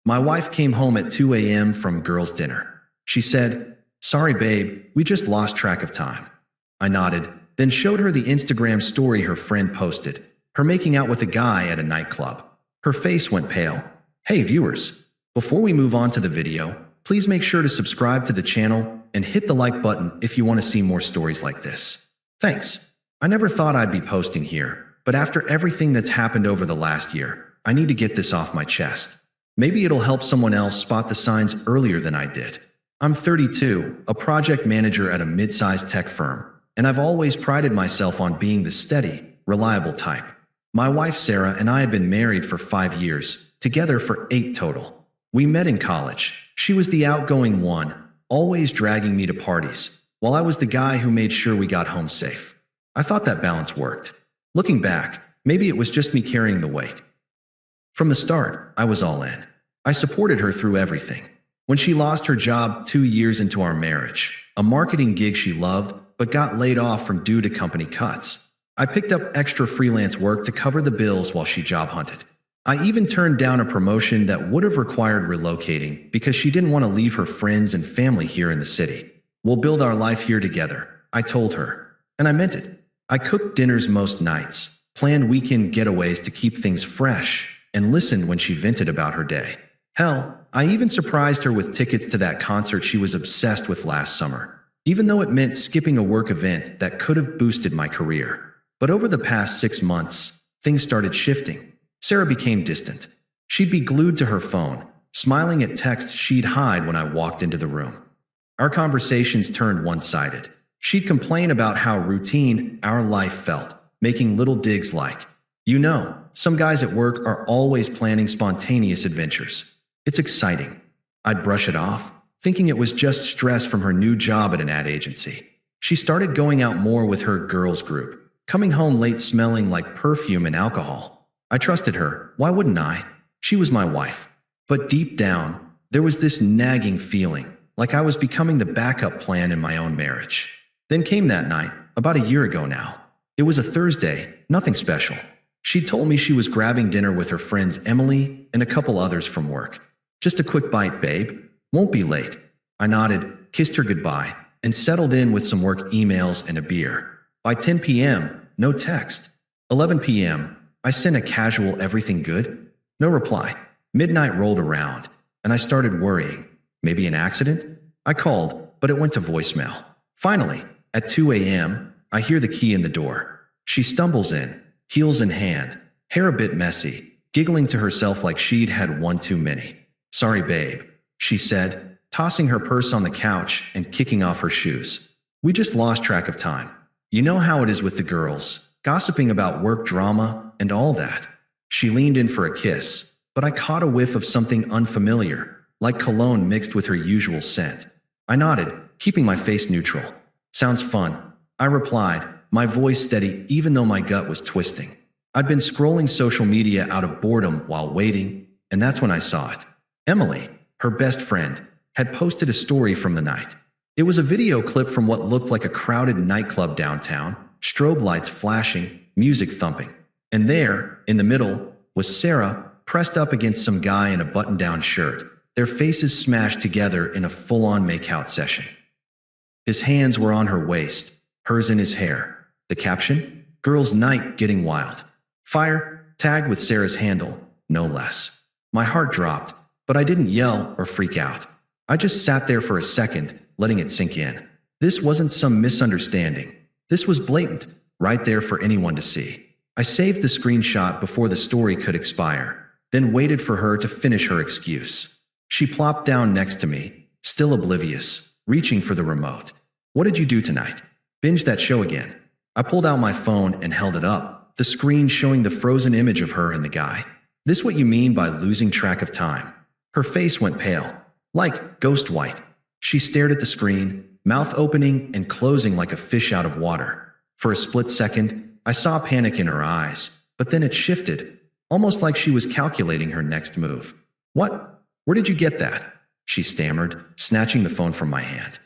My wife came home at 2 a.m. from girls' dinner. She said, "Sorry, babe, we just lost track of time." I nodded, then showed her the Instagram story her friend posted, her making out with a guy at a nightclub. Her face went pale. "Hey, viewers, before we move on to the video, please make sure to subscribe to the channel and hit the like button if you want to see more stories like this. Thanks. I never thought I'd be posting here, but after everything that's happened over the last year, I need to get this off my chest. Maybe it'll help someone else spot the signs earlier than I did. I'm 32, a project manager at a mid-sized tech firm, and I've always prided myself on being the steady, reliable type. My wife Sarah and I had been married for 5 years, together for 8 total. We met in college. She was the outgoing one, always dragging me to parties, while I was the guy who made sure we got home safe. I thought that balance worked. Looking back, maybe it was just me carrying the weight. From the start, I was all in. I supported her through everything. When she lost her job 2 years into our marriage, a marketing gig she loved but got laid off from due to company cuts, I picked up extra freelance work to cover the bills while she job hunted. I even turned down a promotion that would have required relocating because she didn't want to leave her friends and family here in the city. "We'll build our life here together," I told her. And I meant it. I cooked dinners most nights, planned weekend getaways to keep things fresh, and listened when she vented about her day. Hell, I even surprised her with tickets to that concert she was obsessed with last summer, even though it meant skipping a work event that could have boosted my career. But over the past 6 months, things started shifting. Sarah became distant. She'd be glued to her phone, smiling at texts she'd hide when I walked into the room. Our conversations turned one-sided. She'd complain about how routine our life felt, making little digs like, "You know, some guys at work are always planning spontaneous adventures. It's exciting." I'd brush it off, thinking it was just stress from her new job at an ad agency. She started going out more with her girls group, coming home late smelling like perfume and alcohol. I trusted her. Why wouldn't I? She was my wife. But deep down, there was this nagging feeling, like I was becoming the backup plan in my own marriage. Then came that night, about a year ago now. It was a Thursday, nothing special. She told me she was grabbing dinner with her friends Emily and a couple others from work. "Just a quick bite, babe. Won't be late." I nodded, kissed her goodbye, and settled in with some work emails and a beer. By 10 p.m., no text. 11 p.m., I sent a casual "everything good?" No reply. Midnight rolled around, and I started worrying. Maybe an accident? I called, but it went to voicemail. Finally, at 2 a.m., I hear the key in the door. She stumbles in, heels in hand, hair a bit messy, giggling to herself like she'd had one too many. "Sorry, babe," she said, tossing her purse on the couch and kicking off her shoes. "We just lost track of time. You know how it is with the girls, gossiping about work drama and all that." She leaned in for a kiss, but I caught a whiff of something unfamiliar, like cologne mixed with her usual scent. I nodded, keeping my face neutral. "Sounds fun," I replied, my voice steady even though my gut was twisting. I'd been scrolling social media out of boredom while waiting, and that's when I saw it. Emily, her best friend, had posted a story from the night. It was a video clip from what looked like a crowded nightclub downtown, strobe lights flashing, music thumping. And there, in the middle, was Sarah, pressed up against some guy in a button-down shirt, their faces smashed together in a full-on make-out session. His hands were on her waist, hers in his hair. The caption? "Girls' night getting wild." Fire, tagged with Sarah's handle, no less. My heart dropped, but I didn't yell or freak out. I just sat there for a second, letting it sink in. This wasn't some misunderstanding. This was blatant, right there for anyone to see. I saved the screenshot before the story could expire, then waited for her to finish her excuse. She plopped down next to me, still oblivious, reaching for the remote. "What did you do tonight? Binge that show again?" I pulled out my phone and held it up, the screen showing the frozen image of her and the guy. "This what you mean by losing track of time?" Her face went pale, like ghost white. She stared at the screen, mouth opening and closing like a fish out of water. For a split second, I saw panic in her eyes, but then it shifted, almost like she was calculating her next move. "What? Where did you get that?" she stammered, snatching the phone from my hand.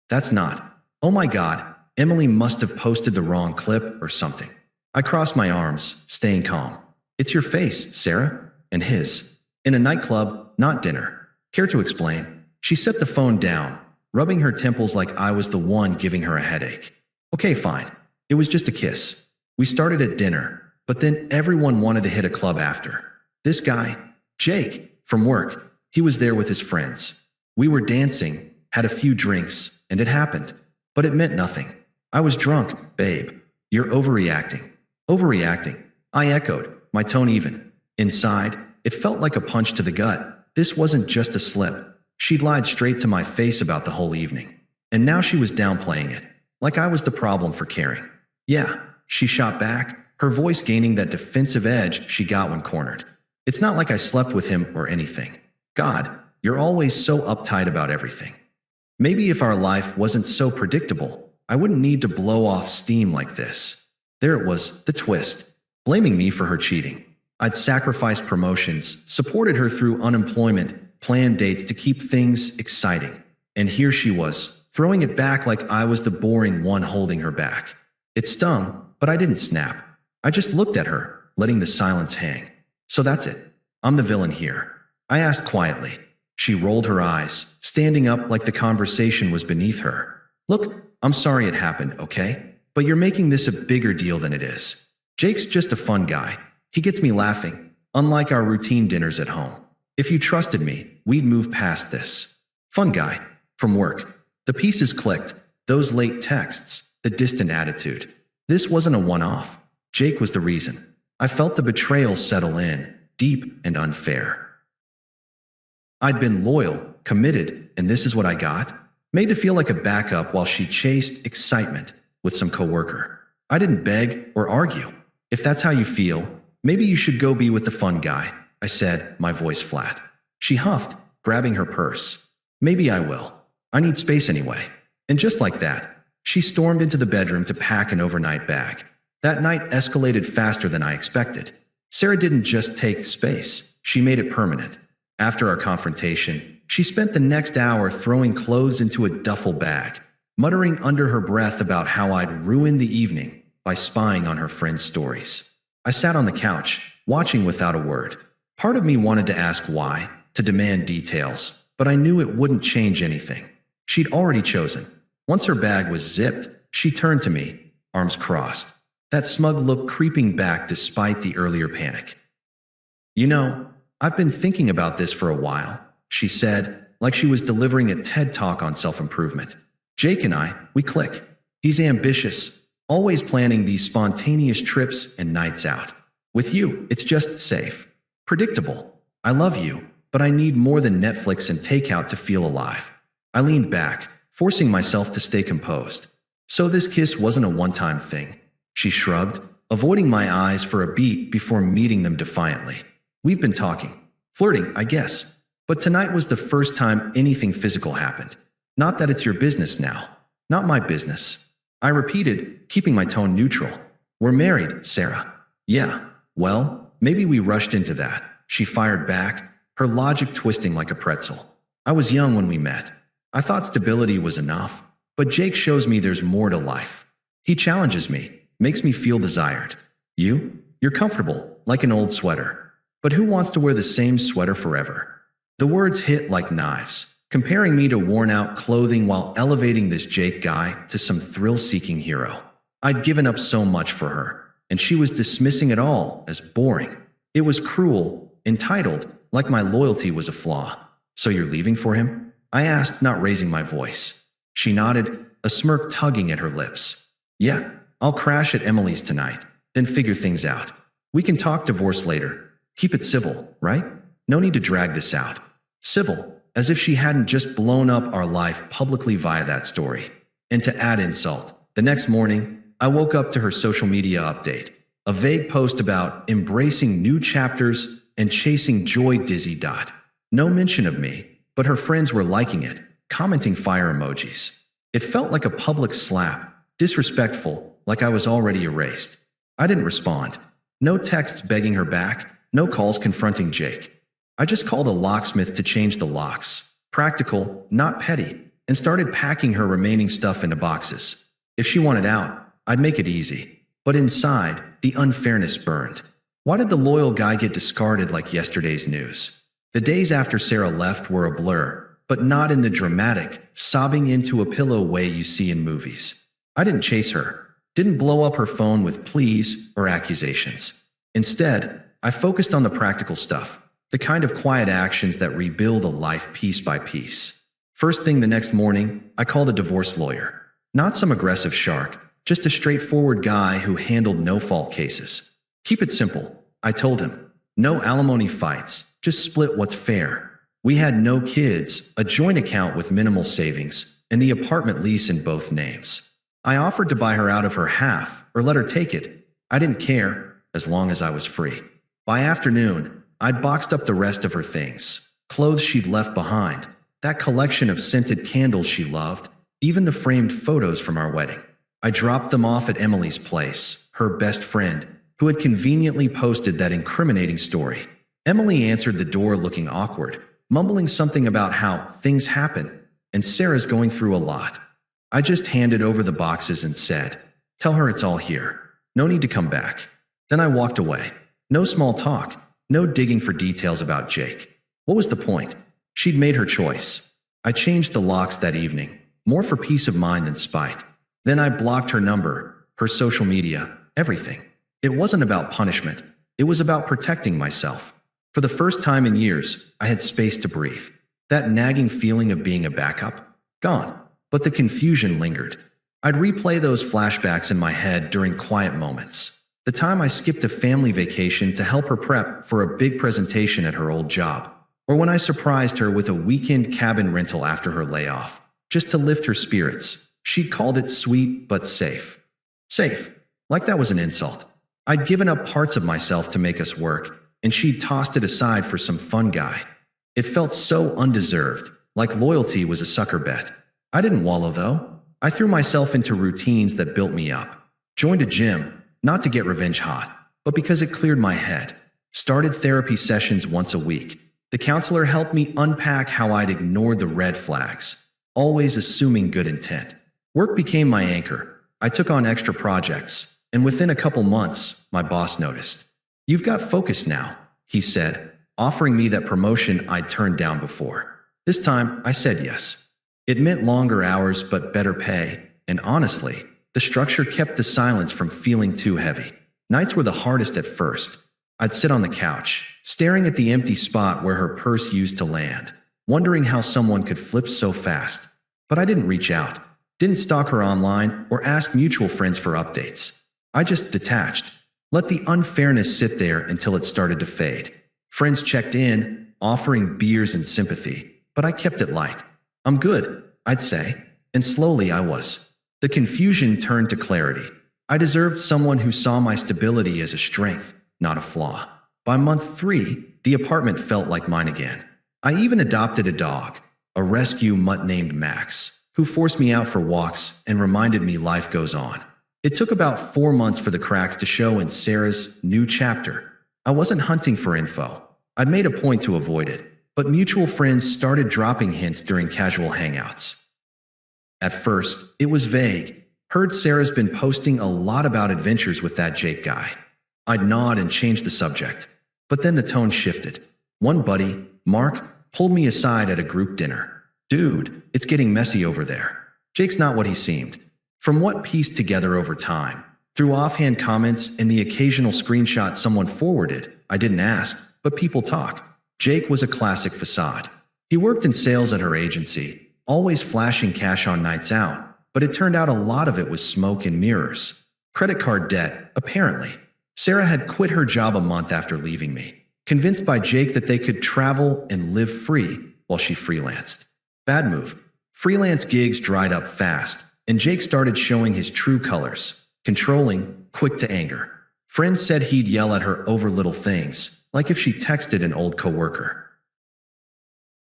"That's not. Oh my God, Emily must have posted the wrong clip or something." I crossed my arms, staying calm. "It's your face, Sarah, and his. In a nightclub, not dinner. Care to explain? She set the phone down, rubbing her temples like I was the one giving her a headache. Okay, fine. It was just a kiss. We started at dinner, but then everyone wanted to hit a club after. This guy, Jake, from work, he was there with his friends. We were dancing, had a few drinks, and it happened. But it meant nothing. I was drunk, babe. You're overreacting. Overreacting. I echoed, my tone even. Inside, it felt like a punch to the gut. This wasn't just a slip. She'd lied straight to my face about the whole evening. And now she was downplaying it, like I was the problem for caring. Yeah, she shot back, her voice gaining that defensive edge she got when cornered. It's not like I slept with him or anything. God, you're always so uptight about everything. Maybe if our life wasn't so predictable, I wouldn't need to blow off steam like this. There it was, the twist, blaming me for her cheating. I'd sacrificed promotions, supported her through unemployment, planned dates to keep things exciting. And here she was, throwing it back like I was the boring one holding her back. It stung, but I didn't snap. I just looked at her, letting the silence hang. So that's it. I'm the villain here. I asked quietly. She rolled her eyes, standing up like the conversation was beneath her. Look, I'm sorry it happened, okay? But you're making this a bigger deal than it is. Jake's just a fun guy. He gets me laughing, unlike our routine dinners at home. If you trusted me, we'd move past this. Fun guy. From work. The pieces clicked. Those late texts. The distant attitude. This wasn't a one-off. Jake was the reason. I felt the betrayal settle in, deep and unfair. I'd been loyal, committed, and this is what I got? Made to feel like a backup while she chased excitement with some coworker. I didn't beg or argue. If that's how you feel, maybe you should go be with the fun guy, I said, my voice flat. She huffed, grabbing her purse. Maybe I will. I need space anyway. And just like that, she stormed into the bedroom to pack an overnight bag. That night escalated faster than I expected. Sarah didn't just take space, she made it permanent. After our confrontation, she spent the next hour throwing clothes into a duffel bag, muttering under her breath about how I'd ruined the evening by spying on her friends' stories. I sat on the couch, watching without a word. Part of me wanted to ask why, to demand details, but I knew it wouldn't change anything. She'd already chosen. Once her bag was zipped, she turned to me, arms crossed, that smug look creeping back despite the earlier panic. You know, I've been thinking about this for a while, she said, like she was delivering a TED Talk on self-improvement. Jake and I, we click. He's ambitious, always planning these spontaneous trips and nights out. With you, it's just safe. Predictable. I love you, but I need more than Netflix and takeout to feel alive. I leaned back, forcing myself to stay composed. So this kiss wasn't a one-time thing. She shrugged, avoiding my eyes for a beat before meeting them defiantly. We've been talking. Flirting, I guess. But tonight was the first time anything physical happened. Not that it's your business now. Not my business. I repeated, keeping my tone neutral. We're married, Sarah. Yeah, well, maybe we rushed into that. She fired back, her logic twisting like a pretzel. I was young when we met. I thought stability was enough. But Jake shows me there's more to life. He challenges me, makes me feel desired. You're comfortable, like an old sweater. But who wants to wear the same sweater forever? The words hit like knives, comparing me to worn-out clothing while elevating this Jake guy to some thrill-seeking hero. I'd given up so much for her, and she was dismissing it all as boring. It was cruel, entitled, like my loyalty was a flaw. So you're leaving for him? I asked, not raising my voice. She nodded, a smirk tugging at her lips. Yeah, I'll crash at Emily's tonight, then figure things out. We can talk divorce later. Keep it civil, right? No need to drag this out. Civil, as if she hadn't just blown up our life publicly via that story. And to add insult, the next morning, I woke up to her social media update. A vague post about embracing new chapters and chasing joy dizzy dot. No mention of me, but her friends were liking it, commenting fire emojis. It felt like a public slap, disrespectful, like I was already erased. I didn't respond. No texts begging her back, no calls confronting Jake. I just called a locksmith to change the locks. Practical, not petty, and started packing her remaining stuff into boxes. If she wanted out, I'd make it easy. But inside, the unfairness burned. Why did the loyal guy get discarded like yesterday's news? The days after Sarah left were a blur, but not in the dramatic, sobbing into a pillow way you see in movies. I didn't chase her, didn't blow up her phone with pleas or accusations. Instead, I focused on the practical stuff, the kind of quiet actions that rebuild a life piece by piece. First thing the next morning, I called a divorce lawyer. Not some aggressive shark, just a straightforward guy who handled no-fault cases. Keep it simple, I told him. No alimony fights, just split what's fair. We had no kids, a joint account with minimal savings, and the apartment lease in both names. I offered to buy her out of her half or let her take it. I didn't care, as long as I was free. By afternoon, I'd boxed up the rest of her things, clothes she'd left behind, that collection of scented candles she loved, even the framed photos from our wedding. I dropped them off at Emily's place, her best friend, who had conveniently posted that incriminating story. Emily answered the door looking awkward, mumbling something about how things happen and Sarah's going through a lot. I just handed over the boxes and said, "Tell her it's all here. No need to come back." Then I walked away. No small talk, no digging for details about Jake. What was the point? She'd made her choice. I changed the locks that evening, more for peace of mind than spite. Then I blocked her number, her social media, everything. It wasn't about punishment. It was about protecting myself. For the first time in years, I had space to breathe. That nagging feeling of being a backup? Gone. But the confusion lingered. I'd replay those flashbacks in my head during quiet moments. The time I skipped a family vacation to help her prep for a big presentation at her old job. Or when I surprised her with a weekend cabin rental after her layoff, just to lift her spirits. She'd called it sweet but safe. Safe. Like that was an insult. I'd given up parts of myself to make us work, and she'd tossed it aside for some fun guy. It felt so undeserved, like loyalty was a sucker bet. I didn't wallow, though. I threw myself into routines that built me up. Joined a gym, not to get revenge hot, but because it cleared my head. Started therapy sessions once a week. The counselor helped me unpack how I'd ignored the red flags, always assuming good intent. Work became my anchor. I took on extra projects, and within a couple months, my boss noticed. "You've got focus now," he said, offering me that promotion I'd turned down before. This time, I said yes. It meant longer hours but better pay, and honestly, the structure kept the silence from feeling too heavy. Nights were the hardest at first. I'd sit on the couch, staring at the empty spot where her purse used to land, wondering how someone could flip so fast. But I didn't reach out, didn't stalk her online or ask mutual friends for updates. I just detached, let the unfairness sit there until it started to fade. Friends checked in, offering beers and sympathy, but I kept it light. "I'm good," I'd say, and slowly I was. The confusion turned to clarity. I deserved someone who saw my stability as a strength, not a flaw. By month 3, the apartment felt like mine again. I even adopted a dog, a rescue mutt named Max, who forced me out for walks and reminded me life goes on. It took about 4 months for the cracks to show in Sarah's new chapter. I wasn't hunting for info. I'd made a point to avoid it, but mutual friends started dropping hints during casual hangouts. At first, it was vague. Heard Sarah's been posting a lot about adventures with that Jake guy. I'd nod and change the subject. But then the tone shifted. One buddy, Mark, pulled me aside at a group dinner. "Dude, it's getting messy over there. Jake's not what he seemed." From what pieced together over time, through offhand comments and the occasional screenshot someone forwarded, I didn't ask, but people talk. Jake was a classic facade. He worked in sales at her agency, always flashing cash on nights out, but it turned out a lot of it was smoke and mirrors. Credit card debt, apparently. Sarah had quit her job a month after leaving me, convinced by Jake that they could travel and live free while she freelanced. Bad move. Freelance gigs dried up fast, and Jake started showing his true colors, controlling, quick to anger. Friends said he'd yell at her over little things, like if she texted an old coworker.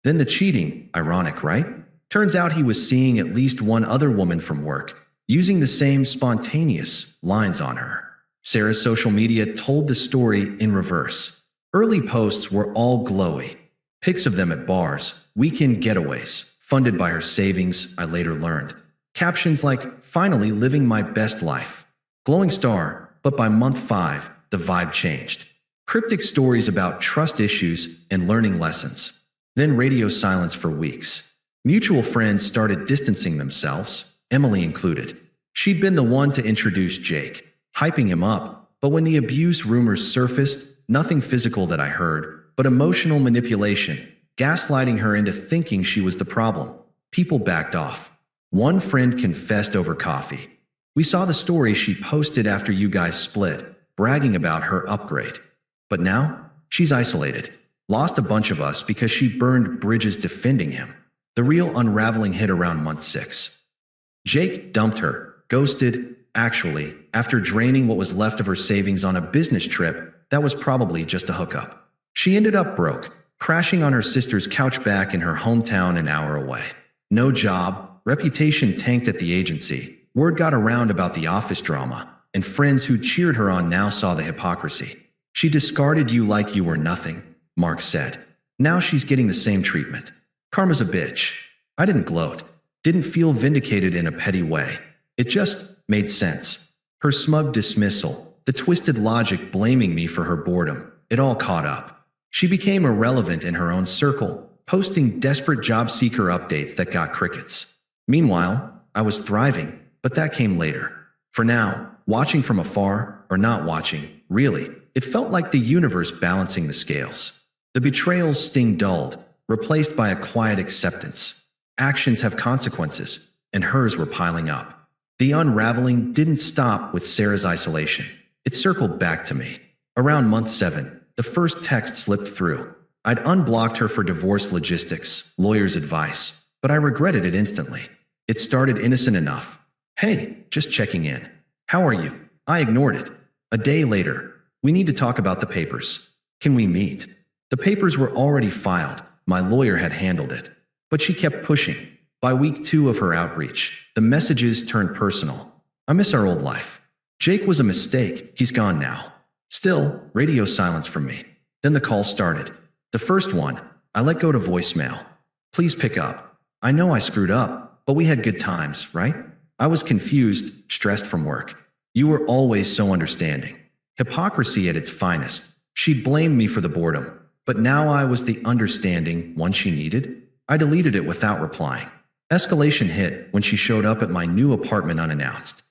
Then the cheating, ironic, right? Turns out he was seeing at least one other woman from work, using the same spontaneous lines on her. Sarah's social media told the story in reverse. Early posts were all glowy. Pics of them at bars, weekend getaways, funded by her savings, I later learned. Captions like, "Finally living my best life." Glowing star, but by month 5, the vibe changed. Cryptic stories about trust issues and learning lessons. Then radio silence for weeks. Mutual friends started distancing themselves, Emily included. She'd been the one to introduce Jake, hyping him up, but when the abuse rumors surfaced, nothing physical that I heard, but emotional manipulation, gaslighting her into thinking she was the problem. People backed off. One friend confessed over coffee. We saw the story she posted after you guys split, bragging about her upgrade. But now, she's isolated. Lost a bunch of us because she burned bridges defending him. The real unraveling hit around month 6. Jake dumped her, ghosted, actually, after draining what was left of her savings on a business trip that was probably just a hookup. She ended up broke, crashing on her sister's couch back in her hometown an hour away. No job, reputation tanked at the agency, word got around about the office drama, and friends who cheered her on now saw the hypocrisy. She discarded you like you were nothing, Mark said. Now she's getting the same treatment. Karma's a bitch. I didn't gloat. Didn't feel vindicated in a petty way. It just made sense. Her smug dismissal, the twisted logic blaming me for her boredom, it all caught up. She became irrelevant in her own circle, posting desperate job seeker updates that got crickets. Meanwhile, I was thriving, but that came later. For now, watching from afar, or not watching, really, it felt like the universe balancing the scales. The betrayal's sting dulled, replaced by a quiet acceptance. Actions have consequences, and hers were piling up. The unraveling didn't stop with Sarah's isolation. It circled back to me. Around month 7, the first text slipped through. I'd unblocked her for divorce logistics, lawyer's advice, but I regretted it instantly. It started innocent enough. Hey, just checking in. How are you? I ignored it. A day later, we need to talk about the papers. Can we meet? The papers were already filed. My lawyer had handled it. But she kept pushing. By week 2 of her outreach, the messages turned personal. I miss our old life. Jake was a mistake. He's gone now. Still, radio silence from me. Then the call started. The first one, I let go to voicemail. Please pick up. I know I screwed up, but we had good times, right? I was confused, stressed from work. You were always so understanding. Hypocrisy at its finest. She'd blamed me for the boredom, but now I was the understanding one she needed. I deleted it without replying. Escalation hit when she showed up at my new apartment unannounced.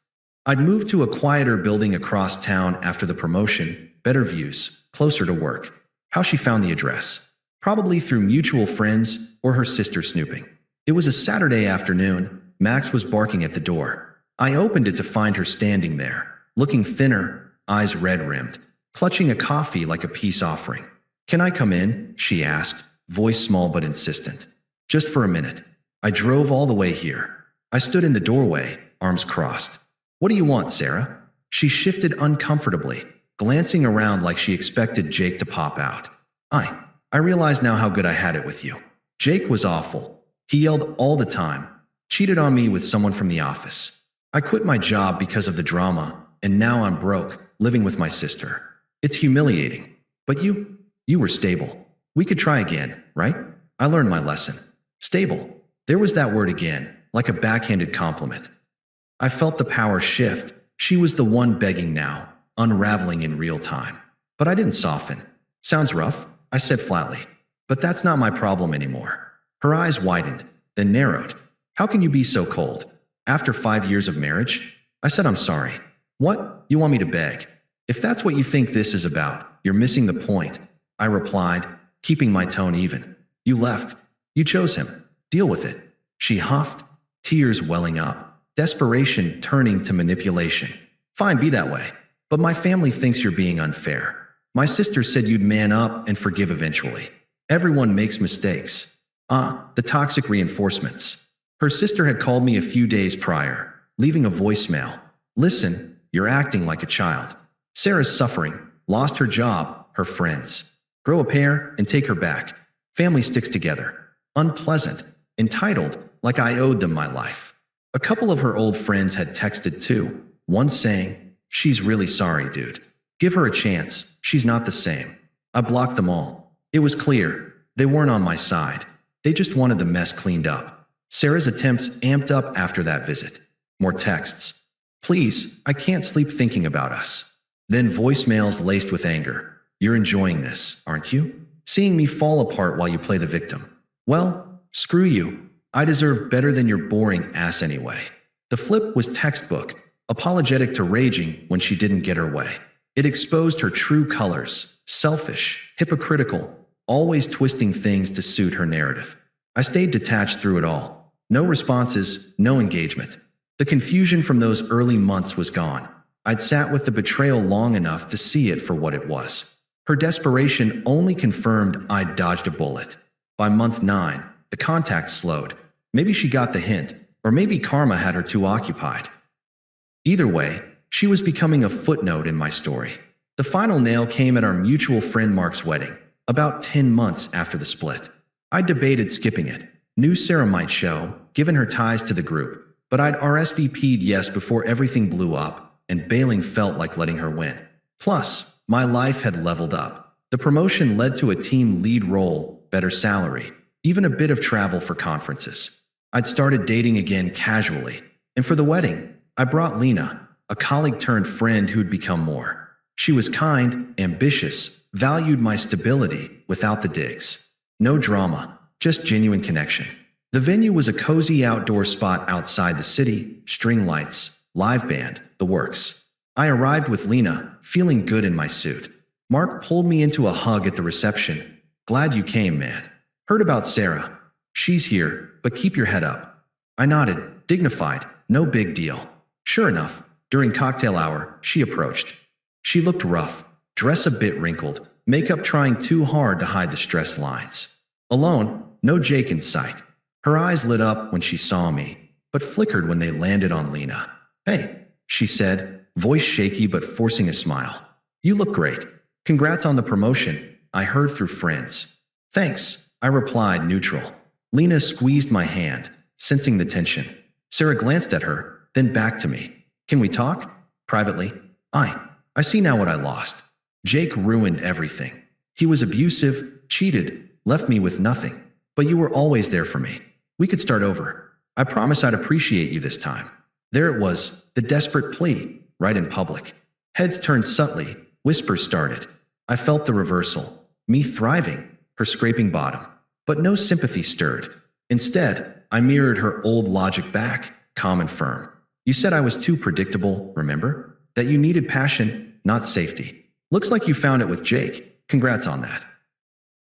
I'd moved to a quieter building across town after the promotion, better views, closer to work. How she found the address? Probably through mutual friends or her sister snooping. It was a Saturday afternoon. Max was barking at the door. I opened it to find her standing there, looking thinner, eyes red-rimmed, clutching a coffee like a peace offering. Can I come in? She asked, voice small but insistent. Just for a minute. I drove all the way here. I stood in the doorway, arms crossed. What do you want, Sarah? She shifted uncomfortably, glancing around like she expected Jake to pop out. I realize now how good I had it with you. Jake was awful. He yelled all the time, cheated on me with someone from the office. I quit my job because of the drama, and now I'm broke, living with my sister. It's humiliating. But you were stable. We could try again, right? I learned my lesson. Stable. There was that word again, like a backhanded compliment. I felt the power shift. She was the one begging now, unraveling in real time. But I didn't soften. Sounds rough, I said flatly. But that's not my problem anymore. Her eyes widened, then narrowed. How can you be so cold? After 5 years of marriage? I said I'm sorry. What? You want me to beg? If that's what you think this is about, you're missing the point. I replied, keeping my tone even. You left. You chose him. Deal with it. She huffed, tears welling up, desperation turning to manipulation. Fine, be that way. But my family thinks you're being unfair. My sister said you'd man up and forgive eventually. Everyone makes mistakes. The toxic reinforcements. Her sister had called me a few days prior, leaving a voicemail. Listen, you're acting like a child. Sarah's suffering, lost her job, her friends. Grow a pair and take her back. Family sticks together. Unpleasant, entitled, like I owed them my life. A couple of her old friends had texted too, one saying, she's really sorry, dude. Give her a chance, she's not the same. I blocked them all. It was clear, they weren't on my side. They just wanted the mess cleaned up. Sarah's attempts amped up after that visit. More texts. Please, I can't sleep thinking about us. Then voicemails laced with anger. You're enjoying this, aren't you? Seeing me fall apart while you play the victim. Well, screw you. I deserve better than your boring ass anyway. The flip was textbook, apologetic to raging when she didn't get her way. It exposed her true colors, selfish, hypocritical, always twisting things to suit her narrative. I stayed detached through it all. No responses, no engagement. The confusion from those early months was gone. I'd sat with the betrayal long enough to see it for what it was. Her desperation only confirmed I'd dodged a bullet. By month 9, the contact slowed. Maybe she got the hint, or maybe karma had her too occupied. Either way, she was becoming a footnote in my story. The final nail came at our mutual friend Mark's wedding, about 10 months after the split. I debated skipping it. Knew Sarah might show, given her ties to the group, but I'd RSVP'd yes before everything blew up, and bailing felt like letting her win. Plus, my life had leveled up. The promotion led to a team lead role, better salary, even a bit of travel for conferences. I'd started dating again casually, and for the wedding, I brought Lena, a colleague turned friend who'd become more. She was kind, ambitious, valued my stability without the digs. No drama, just genuine connection. The venue was a cozy outdoor spot outside the city, string lights, live band, the works. I arrived with Lena, feeling good in my suit. Mark pulled me into a hug at the reception. Glad you came, man. Heard about Sarah. She's here, but keep your head up. I nodded, dignified, no big deal. Sure enough, during cocktail hour, she approached. She looked rough, dress a bit wrinkled, makeup trying too hard to hide the stressed lines. Alone, no Jake in sight. Her eyes lit up when she saw me, but flickered when they landed on Lena. Hey, she said, voice shaky but forcing a smile. You look great. Congrats on the promotion, I heard through friends. Thanks, I replied neutral. Lena squeezed my hand, sensing the tension. Sarah glanced at her, then back to me. Can we talk? Privately. I see now what I lost. Jake ruined everything. He was abusive, cheated, left me with nothing. But you were always there for me. We could start over. I promise I'd appreciate you this time. There it was, the desperate plea, right in public. Heads turned subtly, whispers started. I felt the reversal. Me thriving, her scraping bottom. But no sympathy stirred. Instead, I mirrored her old logic back, calm and firm. You said I was too predictable, remember? That you needed passion, not safety. Looks like you found it with Jake. Congrats on that.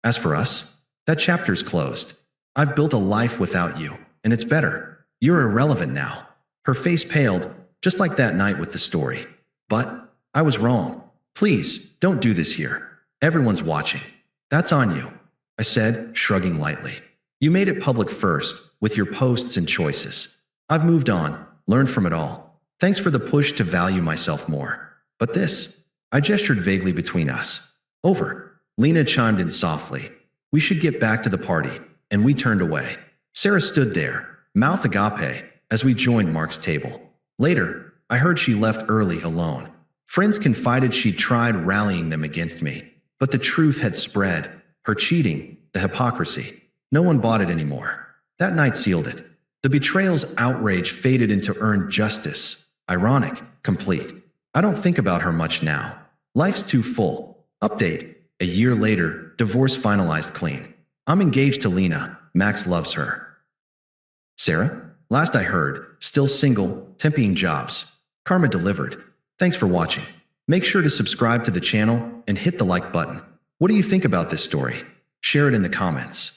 As for us, that chapter's closed. I've built a life without you, and it's better. You're irrelevant now. Her face paled, just like that night with the story. But I was wrong. Please, don't do this here. Everyone's watching. That's on you, I said, shrugging lightly. You made it public first, with your posts and choices. I've moved on, learned from it all. Thanks for the push to value myself more. But this, I gestured vaguely between us. Over. Lena chimed in softly. We should get back to the party, and we turned away. Sarah stood there, mouth agape, as we joined Mark's table. Later, I heard she left early alone. Friends confided she'd tried rallying them against me, but the truth had spread. Her cheating, the hypocrisy. No one bought it anymore. That night sealed it. The betrayal's outrage faded into earned justice. Ironic, complete. I don't think about her much now. Life's too full. Update. A year later, divorce finalized clean. I'm engaged to Lena. Max loves her. Sarah? Last I heard, still single, temping jobs. Karma delivered. Thanks for watching. Make sure to subscribe to the channel and hit the like button. What do you think about this story? Share it in the comments.